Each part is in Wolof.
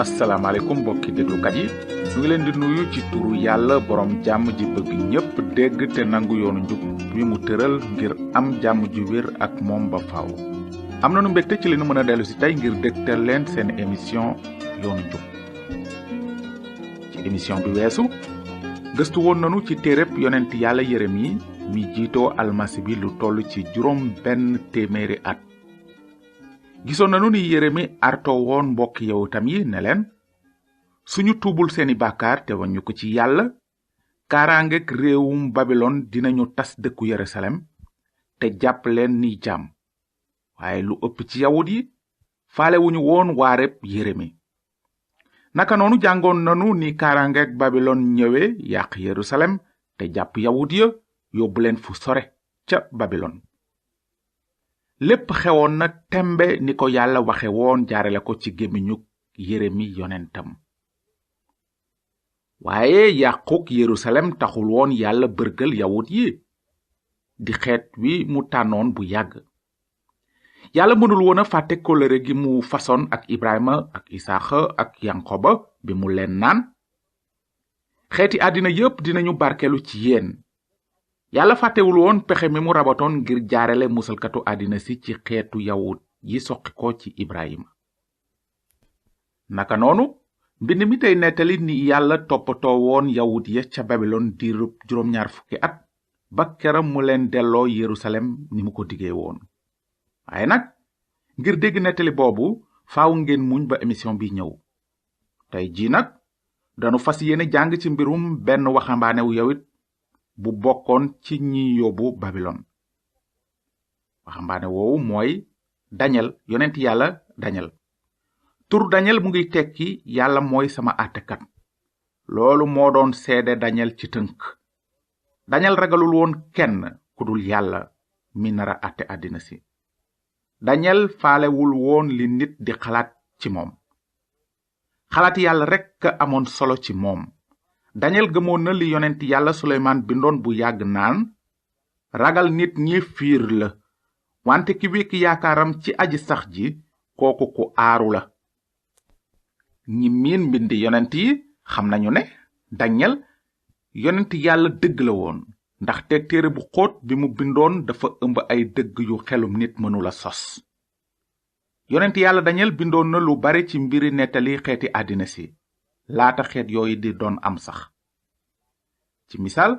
asalaamaaleykum mbokki déglukat yi ñu ngi leen di nuyu ci turu yàlla borom jàmm ji bëgg ñépp dégg te nangu yoonu njub wi mu tëral ngir am jàmm ju wér ak moom ba faaw. am nañu mbégte ci li nu mën a dellu si tey ngir dégtal leen seen émission yoonu njub. ci émission bi weesu gëstu woon nanu ci téereb yonent yàlla Yeremi mi jiitoo almasi bi lu toll ci juróom benn téeméeri at. gisoon nanu ni Yeremi arto woon mbokk yawutam yi ne leen suñu tuubul seeni bàkkaar te wañu ko ci yàlla kaaraangek réewum Babilon dinañu tas dëkku Yerusalem te jàpp leen ni jaam. waaye lu ëpp ci yawut yi faalewuñu woon waareb Yeremi. naka noonu jàngoon nanu ni kaaraangek Babilon ñëwe yàq Yerusalem te jàpp yawut ya yóbbu leen fu sore ca Babilon. lépp xewoon na tembe ni ko yàlla waxe woon jaarale ko ci gémmiñu Yeremi yonentam. waaye yàquk Yerusalem taxul woon yàlla bërgal yawut yi di xeet wi mu tànnoon bu yàgg. yàlla mënul woon a fàtte kóllëre gi mu fasoon ak Ibrahima ak Isaaxa ak Yankoba bi mu leen naan xeeti àddina yépp dinañu barkelu ci yéen. yàlla fàttewul woon pexe mi mu rabatoon ngir jaarale musalkatu àddina si ci xeetu yawut yi soqi ko ci Ibrahima. naka noonu mbind mi tey nettali ni yàlla toppatoo woon yawut ya ca Babilon diirub 20 fukki at ba keram mu leen delloo Yerusalem ni mu ko digee woon. waaye nag ngir dégg nettali boobu faaw ngeen muñ ba émission bi ñëw. tey jii nag danu fas yéene jàng ci mbirum benn waxambaane wu yawut bu bokkoon ci ñi yóbbu Babilon. waxambaane woowu mooy Daniel, yonent yàlla Daniel. tur Daniel mu ngi tekki yàlla mooy sama àttekat. loolu moo doon seede Daniel ci tënk. Daniel ragalul woon kenn ku dul yàlla mi nara àtte àddina si. Daniel faalewul woon li nit di xalaat ci moom. xalaat yàlla rekk amoon solo ci moom. Daniel gëmoon na li yonent yàlla Suleymaan bindoon bu yàgg naan ragal nit ñi fiir la wante ki wékk yaakaaram ci aji sax ji kooku ku aaru la. ñi miin mbindi yonent yi xam nañu ne Daniel yonent yàlla dëgg la woon ndaxte téere bu xóot bi mu bindoon dafa ëmb ay dëgg yu xelum nit mënula sos. yonent yàlla Daniel bindoon na lu bare ci mbiri nettali xeeti àddina si laata xeet yooyu di doon am sax. ci misaal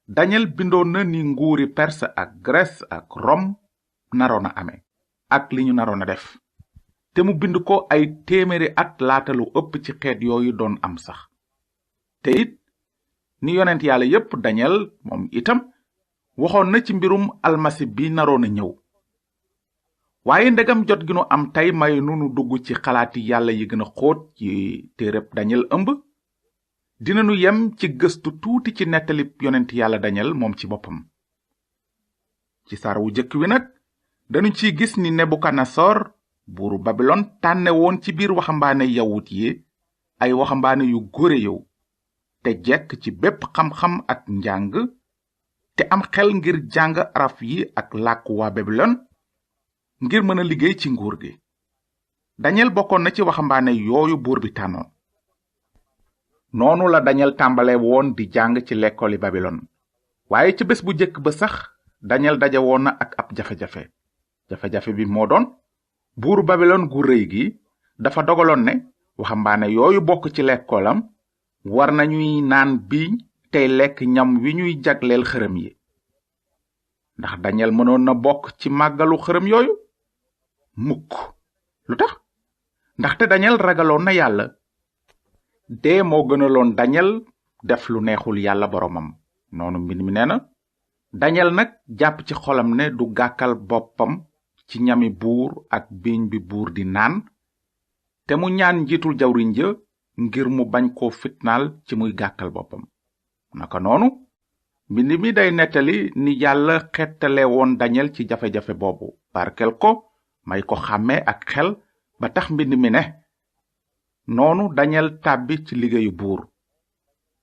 Daniel bindoon na ni nguuri Perse ak Grèce ak Rome naroon a ame ak li ñu naroon a def te mu bind ko ay téeméeri at laata lu ëpp ci xeet yooyu doon am sax. te it ni yonent yàlla yépp Daniel moom itam waxoon na ci mbirum almasi bi naroon a ñëw. waaye ndegam jot gi nu am tey may nunu dugg ci xalaati yàlla yi gën a xóot ci téereb Daniel ëmb dinanu yem ci gëstu tuuti ci nettalib yonent yàlla Daniel moom ci boppam. ci saar wu jëkk wi nag dañu ciy gis ni Nebukadnesar buuru Babilon tànne woon ci biir waxambaane yawut yi ay waxambaane yu góore yow te jekk ci bépp xam-xam ak njàng te am xel ngir jàng araf yi ak làkku waa Babilon ngir mën a liggéey ci nguur gi. Daniel bokkoon na ci waxambaane yooyu buur bi tànnoon. noonu la Daniel tàmbale woon di jàng ci lekkooli Babilon. waaye ci bés bu jëkk ba sax Daniel daje woon na ak ab jafe-jafe. jafe-jafe bi moo doon buuru Babilon gu rëy gi dafa dogaloon ne waxambaane yooyu bokk ci lekkoolam war nañuy naan biiñ tey lekk ñam wi ñuy jagleel xërëm yi. ndax Daniel mënoon na bokk ci màggalu xërëm yooyu? mukk. lu tax? ndaxte Daniel ragaloon na yàlla. dee moo gënaloon Daniel def lu neexul yàlla boromam. noonu mbind mi nee na Daniel nag jàpp ci xolam ne du gàkkal boppam ci ñami buur ak biiñ bi buur di naan te mu ñaan njiitul jawriñ ja ngir mu bañ koo fitnaal ci muy gàkkal boppam. naka noonu mbind mi day nettali ni yàlla xettale woon Daniel ci jafe-jafe boobu barkel ko may ko xàmme ak xel ba tax mbind mi ne noonu Daniel tàbbi ci liggéeyu buur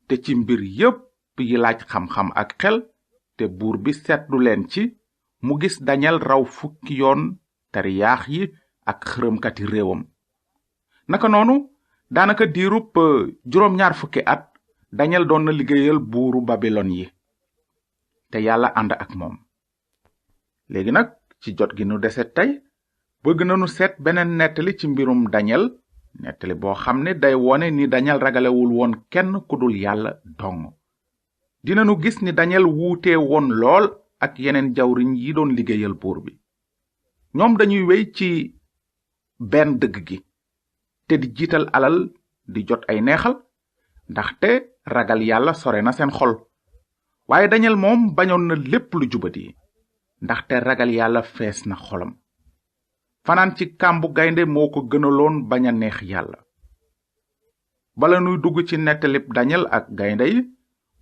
te ci mbir yépp yi laaj xam-xam ak xel te buur bi seetlu leen ci mu gis Daniel raw fukki yoon tariyaax yi ak xërëmkati réewam. naka noonu daanaka diirub juróom-ñaar fukki at Daniel doon na liggéeyal buuru Babilon yi te yàlla ànd ak moom. léegi nag ci jot gi nu dese tey bëgg nanu seet beneen nettali ci mbirum Daniel, nettali boo xam ne day wone ni Daniel ragalewul woon kenn ku dul yàlla dong. dinanu gis ni Daniel wuute woon lool ak yeneen jawriñ yi doon liggéeyal buur bi. ñoom dañuy wéy ci benn dëgg gi te di jiital alal di jot ay neexal, ndaxte ragal yàlla sore na seen xol. waaye Daniel moom bañoon na lépp lu jubadi, ndaxte ragal yàlla fees na xolam. fanaan ci kàmbu gaynde moo ko gënaloon bañ a neex yàlla. bala nuy dugg ci nettalib Daniel ak gaynde yi,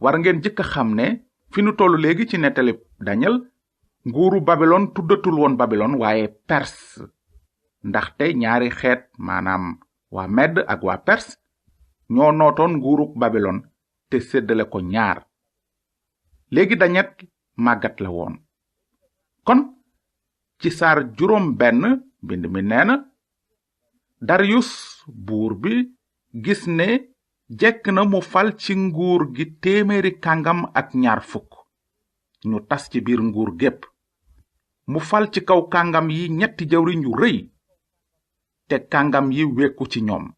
war ngeen jëkk a xam ne fi nu tollu léegi ci nettalib Daniel, nguuru Babilon tuddatul woon Babilon waaye Perse, ndaxte ñaari xeet maanaam waa Medd ak waa Perse ñoo nootoon nguuruk Babilon te séddale ko ñaar. léegi Daniel màggat la woon. kon ci saar juróom benn bind mi nee na, Darius buur bi gis ne jekk na mu fal ci nguur gi 100 kàngam ak 20 ñu tas ci biir nguur gépp. mu fal ci kaw kàngam yi 3 jawriñ yu rëy, te kàngam yi wekku ci ñoom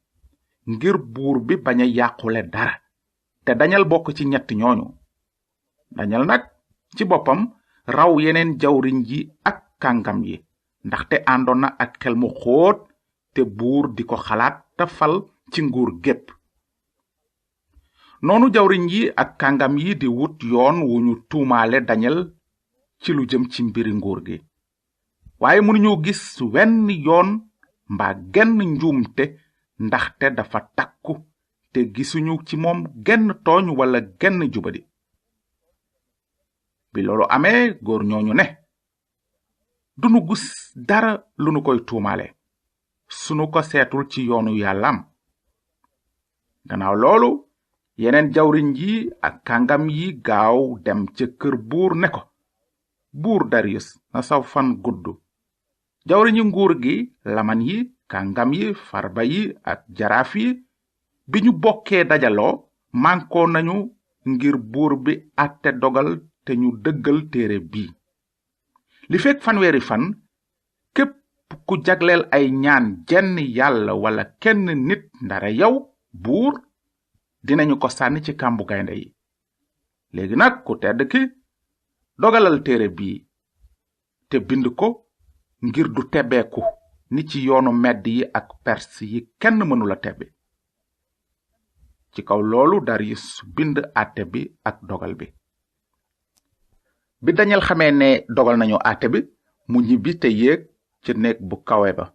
ngir buur bi bañ a yàqule dara, te Daniel bokk ci 3 ñooñu. Daniel nag ci boppam raw yeneen jawriñ yi ak kàngam yi, ndaxte àndoon na ak xel mu xóot te buur di ko xalaat te fal ci nguur gépp. noonu jawriñ yi ak kàngam yi di wut yoon wu ñu tuumaale Daniel ci lu jëm ci mbiri nguur gi, waaye mënuñu gis wenn yoon mbaa genn njuumte, ndaxte dafa takku te gisuñu ci moom genn tooñ wala genn jubadi. bi loolu amee góor ñooñu ne, dunu gis dara lu nu koy tuumaale sunu ko seetul ci yoonu yàllam. gannaaw loolu yeneen jawriñ yi ak kàngam yi gaaw dem ca kër buur ne ko, buur Darius na saw fan gudd. jawriñu nguur gi, laman yi, kàngam yi, farba yi ak jaraaf yi, bi ñu bokkee dajaloo mànkoo nañu ngir buur bi àtte dogal te ñu dëggal téere bii. li fekk fanweeri fan, képp ku jagleel ay ñaan jenn yàlla wala kenn nit ndara yow buur, dinañu ko sànni ci kàmbu gaynde yi. léegi nag ku tedd ki, dogalal téere bii te bind ko ngir du tebbeeku ni ci yoonu Medd yi ak Perse yi kenn mënula tebbi. ci kaw loolu Darius bind àtte bi ak dogal bi. bi Daniel xamee ne dogal nañu àtte bi, mu ñibbi te yéeg ci néeg bu kawe ba,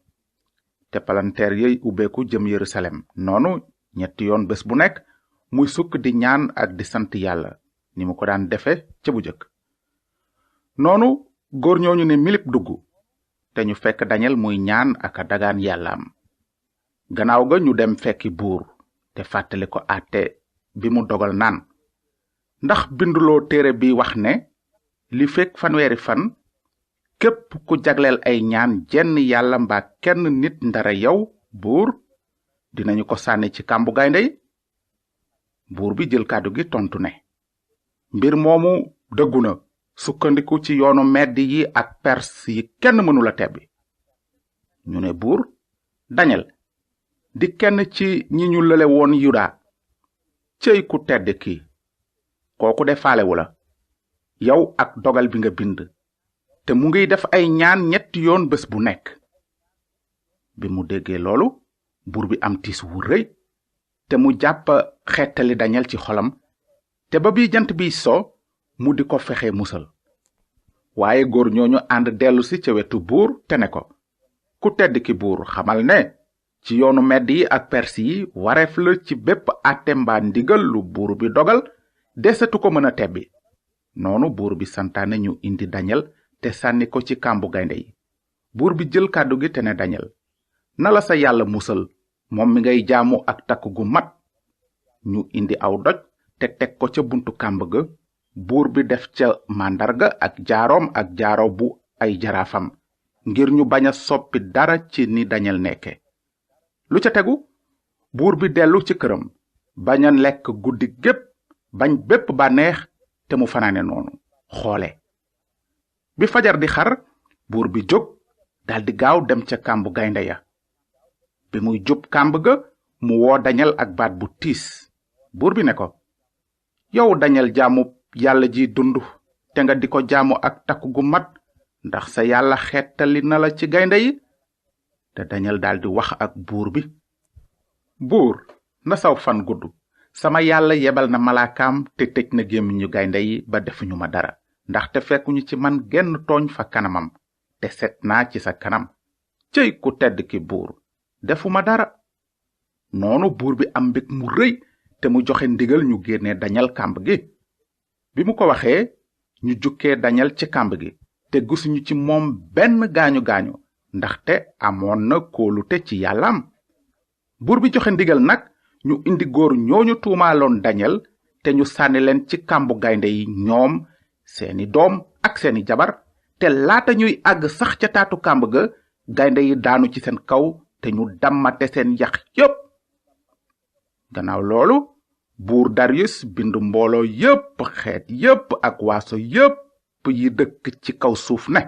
te palanteer yey ubbeeku jëm Yerusalem. noonu 3 yoon bés bu nekk muy sukk di ñaan ak di sant yàlla ni mu ko daan defe ca bu jëkk. noonu góor ñooñu ne milip dugg, te ñu fekk Daniel muy ñaan ak a dagaan yàllaam. gannaaw ga ñu dem fekki buur te fàttali ko àtte bi mu dogal naan, ndax binduloo téere bi wax ne li fekk fanweeri fan, képp ku jagleel ay ñaan jenn yàlla mbaa kenn nit ndara yow buur, dinañu ko sànni ci kàmbu gaynde yi. buur bi jël kàddu gi tontu ne, mbir moomu dëggu na, sukkandiku ci yoonu Medd yi ak Perse yi kenn mënula tebbi. ñu ne buur, Daniel di kenn ci ñi ñu lële woon Yuda, cey ku tedd ki, kooku de faalewu la yow ak dogal bi nga bind, te mu ngiy def ay ñaan 3 yoon bés bu nekk. bi mu déggee loolu, buur bi am tiis wu rëy, te mu jàpp xettali Daniel ci xolam, te ba bi jant bi so mu di ko fexe musal. waaye góor ñooñu ànd dellu si ca wetu buur te ne ko, ku tedd ki buur, xamal ne ci yoonu Medd yi ak Perse yi wareef la ci bépp àtte mbaa ndigal lu buur bi dogal desatu ko mën a tebbi. noonu buur bi santaane ñu indi Daniel te sànni ko ci kàmbu gaynde yi. buur bi jël kàddu gi te ne Daniel, na la sa yàlla musal, moom mi ngay jaamu ak takk gu mat. ñu indi aw doj te teg ko ca buntu kàmb ga. buur bi def ca màndarga ak jaaroom ak jaaro bu ay jaraafam, ngir ñu bañ a soppi dara ci ni Daniel nekke. lu ca tegu, buur bi dellu ci këram bañ a lekk guddi gépp bañ bépp bànneex te mu fanaane noonu xoole. bi fajar di xar buur bi jóg daldi gaaw dem ca kàmbu gaynde ya. bi muy jub kàmb ga mu woo Dañel ak baat bu tiis. buur bi ne ko, yow Dañel jaamu yàlla ji dund te nga di ko jaamu ak takku gu mat, ndax sa yàlla xettali na la ci gaynde yi? te Dañel daldi wax ak buur bi, buur na saw fan gudd, sama yàlla yebal na malaakaam te tëj na gémmiñu gaynde yi ba defuñu ma dara, ndaxte fekkuñu ci man genn tooñ fa kanamam, te set naa ci sa kanam. cëy ku tedd ki buur, defuma dara. noonu buur bi am mbég mu rëy te mu joxe ndigal ñu génne Dañel kàmb gi. bi mu ko waxee ñu jukkee Dañel ci kàmb gi te gisuñu ci moom benn gaañu-gaañu, ndaxte amoon na kóolute ci yàllaam. buur bi joxe ndigal nag ñu indi góor ñooñu tuumaaloon Dañel te ñu sànni leen ci kàmbu gaynde yi, ñoom seeni doom ak seeni jabar, te laata ñuy àgg sax ca taatu kàmb ga gaynde yi daanu ci seen kaw te ñu dammate seen yax yépp. gannaaw loolu buur Darius bind mbooloo yépp, xeet yépp ak waaso yépp yi dëkk ci kaw suuf ne,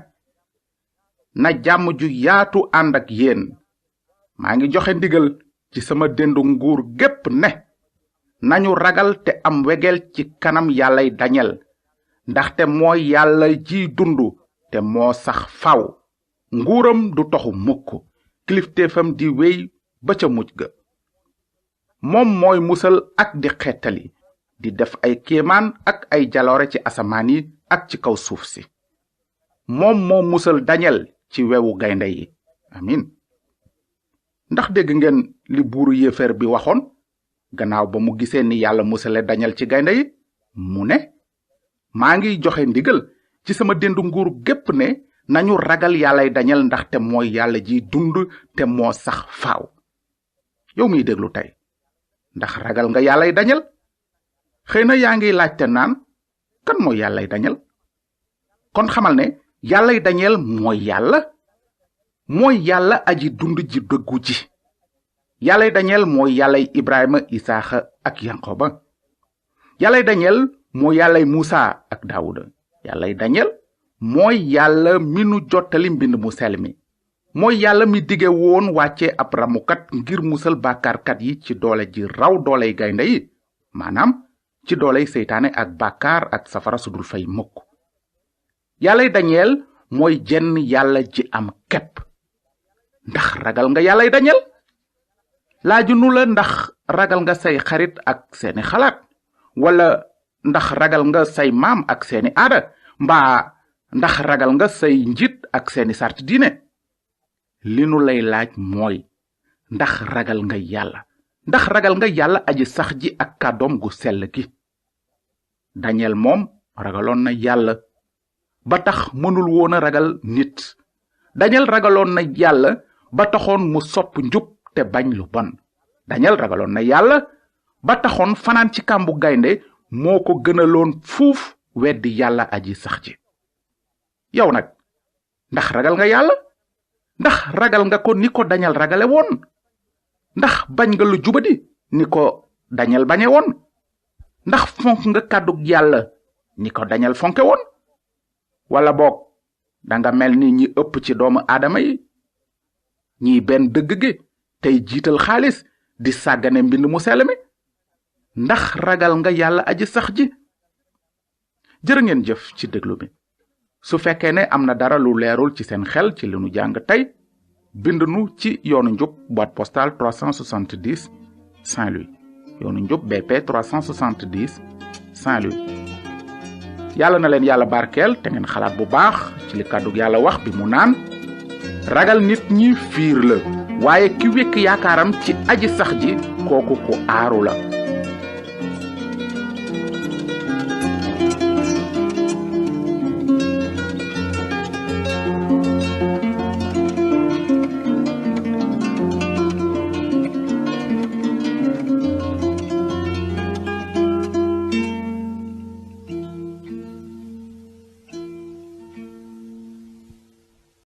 na jàmm ju yaatu ànd ak yéen. maa ngi joxe ndigal ci sama dendu nguur gépp ne, nañu ragal te am wegeel ci kanam yàllay Dañel, ndaxte mooy yàlla ji dundu te moo sax faw. nguuram du toxu mukk, kilifteefam di wéy ba ca mujj ga. moom mooy musal ak di xettali, di def ay kéemaan ak ay jaloore ci asamaan yi ak ci kaw suuf si. moom moo musal Dañel ci wewu gaynde yi. amin. ndax dégg ngeen li buuru yéeféer bi waxoon gannaaw ba mu gisee ni yàlla musale Dañel ci gaynde yi? mu ne, maa ngi joxe ndigal ci sama dendu nguur gépp ne, nañu ragal yàllay Dañel, ndaxte mooy yàlla ji dund te moo sax faaw. yow miy déglu tey, ndax ragal nga yàllay Dañel? xëy na yaa ngi laajte naan, kan mooy yàllay Dañel? kon xamal ne yàllay Dañel mooy yàlla aji dund ji dëggu ji. yàllay Dañel mooy yàllay Ibrahima, Isaaxa ak Yankoba. yàllay Dañel mooy yàllay Musa ak Daawuda. yàllay Dañel mooy yàlla mi nu jottali mbind mu sell mi. mooy yàlla mi dige woon wàcce ab ramukat ngir musal bàkkaarkat yi ci doole ji raw dooley gaynde yi, maanaam ci dooley seytaane ak bàkkaar ak safara sudul fay mukk. yàllay Dañel mooy jenn yàlla ji am kepp. ndax ragal nga yàllay Dañel? laajunu la ndax ragal nga say xarit ak seeni xalaat, wala ndax ragal nga say maam ak seeni aada, mbaa ndax ragal nga say njiit ak seeni sart diine. li nu lay laaj mooy, ndax ragal nga yàlla? ndax ragal nga yàlla aji sax ji ak kàddoom gu sell gi? Dañel moom ragaloon na yàlla ba tax mënul woon a ragal nit. Dañel ragaloon na yàlla ba taxoon mu sopp njub te bañ lu bon. Dañel ragaloon na yàlla ba taxoon fanaan ci kàmbu gaynde moo ko gënaloon fuuf weddi yàlla aji sax ji. yow nag, ndax ragal nga yàlla? ndax ragal nga ko ni ko Dañel ragale woon? ndax bañ nga lu jubadi ni ko Dañel bañe woon? ndax fonk nga kàddug yàlla ni ko Dañel fonke woon? wala boog danga mel ni ñi ëpp ci doomu aadama yi, ñiy benn dëgg gi tey jiital xaalis di sàggane mbind mu sell mi? ndax ragal nga yàlla aji sax ji? jërë ngeen jëf ci déglu bi. su fekkee ne am na dara lu leerul ci seen xel ci li nu jàng tey, bind nu ci yoonu njub boîte postale 370 Saint-Louis. yoonu njub BP 370 Saint-Louis. yàlla na leen yàlla barkeel te ngeen xalaat bu baax ci li kàddug yàlla wax bi mu naan, ragal nit ñi fiir la, waaye ki wekk yaakaaram ci aji sax ji kooku ku aaru la.